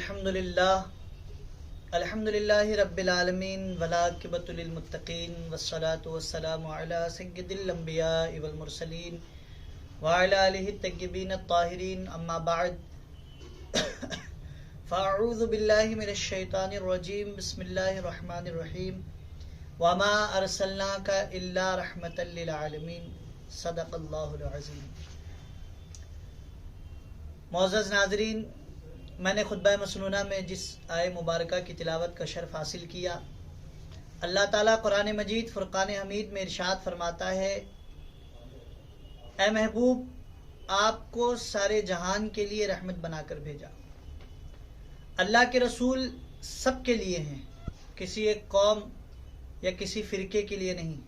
अल्हम्दुलिल्लाहि रब्बिल आलमीन वलाकिबतु लिल मुत्तकीन वस्सलातु वस्सलामु अला सय्यिदिल अंबियाइ वल मुरसलीन व अला आलिहि तय्यिबीन अत्ताहिरीन अम्मा बअद फ़अऊज़ु बिल्लाहि मिनश शैतानिर रजीम बिस्मिल्लाहिर रहमानिर रहीम वमा अरसलनाका इल्ला रहमतल लिल आलमीन सदक़ल्लाहुल अज़ीम। मुअज़्ज़ज़ नाज़रीन, मैंने खुतबा मसनूना में जिस आय मुबारका की तिलावत का शर्फ हासिल किया, अल्लाह ताला कुरान मजीद फुरक़ान हमीद में इरशाद फरमाता है, ए महबूब, आपको सारे जहान के लिए रहमत बनाकर भेजा। अल्लाह के रसूल सब के लिए हैं, किसी एक कौम या किसी फ़िरके के लिए नहीं।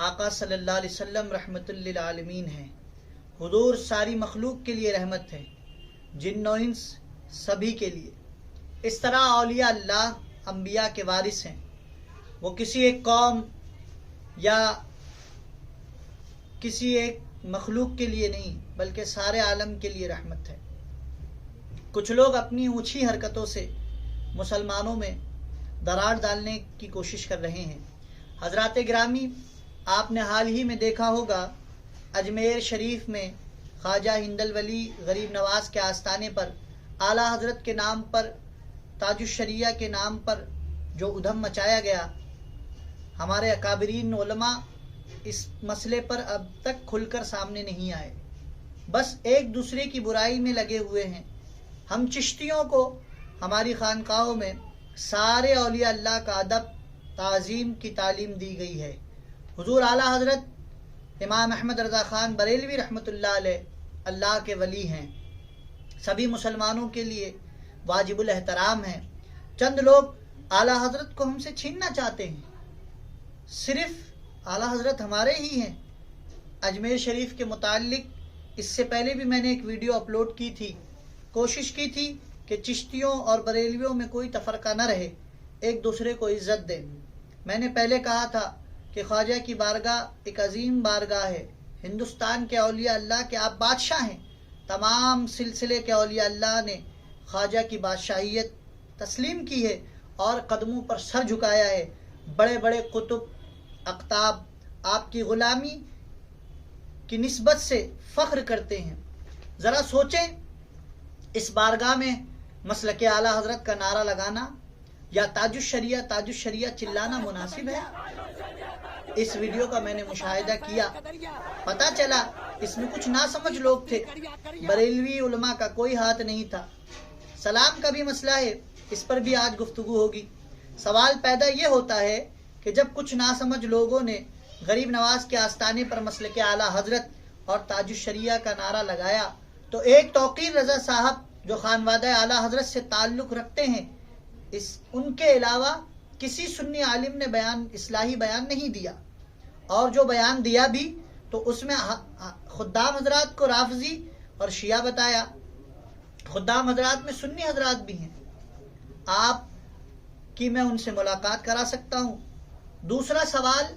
आका सल्लल्लाहु अलैहि वसल्लम रहमतुल लिल आलमीन हैं। हुजूर सारी मखलूक के लिए रहमत है, जिन्न और इंस सभी के लिए। इस तरह औलिया अल्लाह अंबिया के वारिस हैं। वो किसी एक कौम या किसी एक मखलूक के लिए नहीं, बल्कि सारे आलम के लिए रहमत है। कुछ लोग अपनी ऊंची हरकतों से मुसलमानों में दरार डालने की कोशिश कर रहे हैं। हजरात गिरामी, आपने हाल ही में देखा होगा, अजमेर शरीफ में ख्वाजा हिंदल वली गरीब नवाज के आस्थाने पर आला हजरत के नाम पर, ताजुश्शरिया के नाम पर जो उधम मचाया गया, हमारे अकाबरीन उलमा इस मसले पर अब तक खुलकर सामने नहीं आए, बस एक दूसरे की बुराई में लगे हुए हैं। हम चिश्तियों को हमारी खानकाहों में सारे औलिया अल्लाह का अदब ताज़ीम की तालीम दी गई है। हुजूर आला हजरत इमाम अहमद रज़ा ख़ान बरेलवी रहमतुल्लाह अलैह अल्लाह के वली हैं, सभी मुसलमानों के लिए वाजिबुल एहतराम हैं। चंद लोग आला हजरत को हमसे छीनना चाहते हैं। सिर्फ आला हजरत हमारे ही हैं। अजमेर शरीफ के मुताल्लिक इससे पहले भी मैंने एक वीडियो अपलोड की थी। कोशिश की थी कि चिश्तियों और बरेलवियों में कोई तफरका न रहे, एक दूसरे को इज्जत दें। मैंने पहले कहा था कि ख्वाजा की बारगाह एक अजीम बारगाह है। हिंदुस्तान के औलिया अल्लाह के आप बादशाह हैं। तमाम सिलसिले के औलिया अल्लाह ने ख्वाजा की बादशाहियत तस्लीम की है और कदमों पर सर झुकाया है। बड़े बड़े कुतुब अक्ताब आपकी ग़ुलामी की निस्बत से फ़ख्र करते हैं। ज़रा सोचें, इस बारगाह में मसलके आला हजरत का नारा लगाना या ताजुश्शरिया चिल्लाना मुनासिब है? इस वीडियो का मैंने मुशाहिदा किया, पता चला इसमें कुछ नासमझ लोग थे। बरेलवी उलमा का कोई हाथ नहीं था। सलाम का भी मसला है, इस पर भी आज गुफ्तगू होगी। सवाल पैदा ये होता है कि जब कुछ नासमझ लोगों ने गरीब नवाज के आस्थाने पर मसलके आला हजरत और ताजुश्शरिया का नारा लगाया, तो एक तौकीर रज़ा साहब जो खानवादा आला हजरत से ताल्लुक़ रखते हैं, उनके अलावा किसी सुन्नी आलिम ने इस्लाही बयान नहीं दिया, और जो बयान दिया भी तो उसमें खुद्दाम हजरात को राफजी और शिया बताया। खुद्दाम हजरात में सुन्नी हजरात भी हैं, आप की मैं उनसे मुलाकात करा सकता हूँ। दूसरा सवाल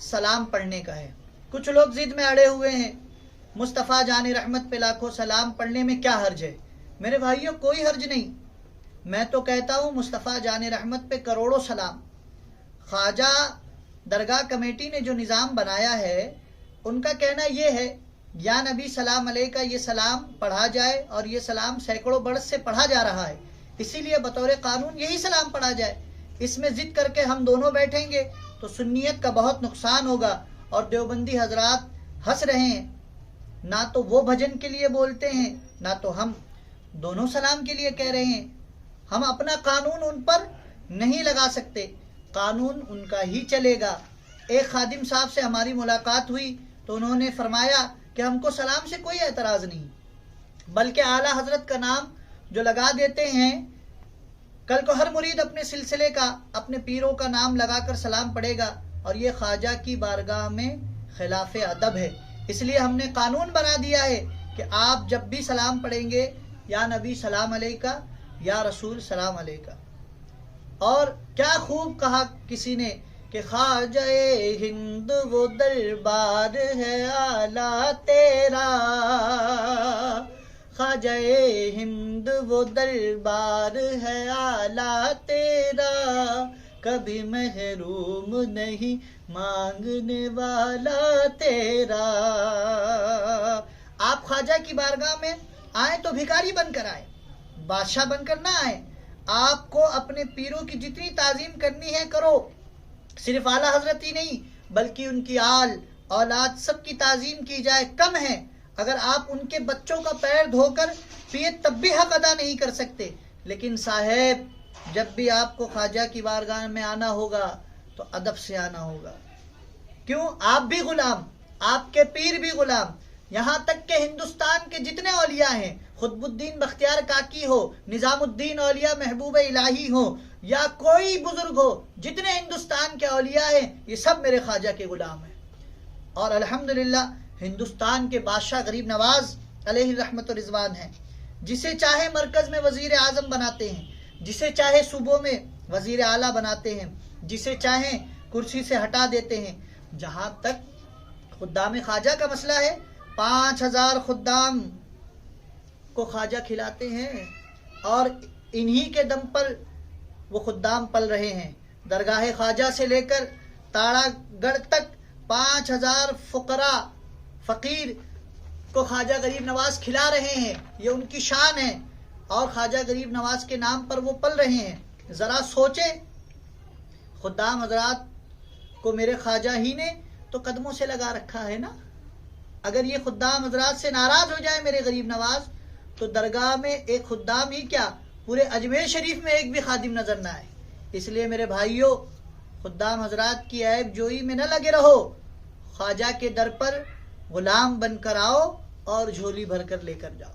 सलाम पढ़ने का है। कुछ लोग जिद में अड़े हुए हैं, मुस्तफ़ा जाने रहमत पे लाखों सलाम पढ़ने में क्या हर्ज है? मेरे भाइयों, कोई हर्ज नहीं। मैं तो कहता हूँ मुस्तफ़ा जाने रहमत पे करोड़ों सलाम। ख्वाजा दरगाह कमेटी ने जो निज़ाम बनाया है, उनका कहना यह है, या नबी सलाम अलैका ये सलाम पढ़ा जाए, और ये सलाम सैकड़ों बरस से पढ़ा जा रहा है, इसीलिए बतौर कानून यही सलाम पढ़ा जाए। इसमें जिद करके हम दोनों बैठेंगे तो सुन्नियत का बहुत नुकसान होगा। और देवबंदी हजरात हंस रहे हैं, ना तो वो भजन के लिए बोलते हैं, ना तो हम दोनों सलाम के लिए कह रहे हैं। हम अपना कानून उन पर नहीं लगा सकते, कानून उनका ही चलेगा। एक खादिम साहब से हमारी मुलाकात हुई तो उन्होंने फरमाया कि हमको सलाम से कोई एतराज़ नहीं, बल्कि आला हजरत का नाम जो लगा देते हैं, कल को हर मुरीद अपने सिलसिले का, अपने पीरों का नाम लगाकर सलाम पढ़ेगा, और ये ख्वाजा की बारगाह में खिलाफे अदब है। इसलिए हमने कानून बना दिया है कि आप जब भी सलाम पढ़ेंगे, या नबी सलाम अलैका, या रसूल सलाम अलैका। और क्या खूब कहा किसी ने कि ख्वाजाए हिंद वो दरबार है आला तेरा, خواجہ ہند وہ دربار ہے اعلیٰ تیرا، کبھی محروم نہیں مانگنے والا تیرا۔ آپ خواجہ کی بارگاہ میں آئیں تو بھکاری بن کر آئیں، بادشاہ بن کر نہ آئیں۔ آپ کو اپنے پیروں کی جتنی تعظیم کرنی ہے کرو، صرف اعلیٰ حضرت ہی نہیں بلکہ ان کی آل اولاد سب کی تعظیم کی جائے، کم ہے۔ اگر آپ ان کے بچوں کا پیر دھو کر پیے تب بھی حق ادا نہیں کر سکتے، لیکن صاحب جب بھی آپ کو خواجہ کی بارگاہ میں آنا ہوگا تو ادب سے آنا ہوگا۔ کیوں؟ آپ بھی غلام، آپ کے پیر بھی غلام، یہاں تک کہ ہندوستان کے جتنے اولیاء ہیں، قطب الدین بختیار کاکی ہو، نظام الدین اولیاء محبوب الہی ہو، یا کوئی بزرگ ہو، جتنے ہندوستان کے اولیاء ہیں یہ سب میرے خواجہ کے غلام ہیں۔ اور الحمدللہ ہندوستان کے بادشاہ غریب نواز علیہ رحمت و رضوان ہیں، جسے چاہے مرکز میں وزیر اعظم بناتے ہیں، جسے چاہے صوبوں میں وزیر اعلیٰ بناتے ہیں، جسے چاہیں کرسی سے ہٹا دیتے ہیں۔ جہاں تک خدام خواجہ کا مسئلہ ہے، 5000 خدام کو خواجہ کھلاتے ہیں، اور انہی کے دم پر وہ خدام پل رہے ہیں۔ درگاہ خواجہ سے لے کر تاڑا گڑھ تک 5000 فقراء فقیر کو خواجہ غریب نواز کھلا رہے ہیں، یہ ان کی شان ہے، اور خواجہ غریب نواز کے نام پر وہ پل رہے ہیں۔ ذرا سوچیں، خدام حضرات کو میرے خواجہ ہی نے تو قدموں سے لگا رکھا ہے نا۔ اگر یہ خدام حضرات سے ناراض ہو جائے میرے غریب نواز تو درگاہ میں ایک خدام ہی کیا، پورے اجمیر شریف میں ایک بھی خادم نظر نہ آئے۔ اس لیے میرے بھائیوں، خدام حضرات کی عیب جوئی میں نہ لگے رہو، خواجہ کے در پر غلام بن کر آؤ اور جھولی بھر کر لے کر جاؤ۔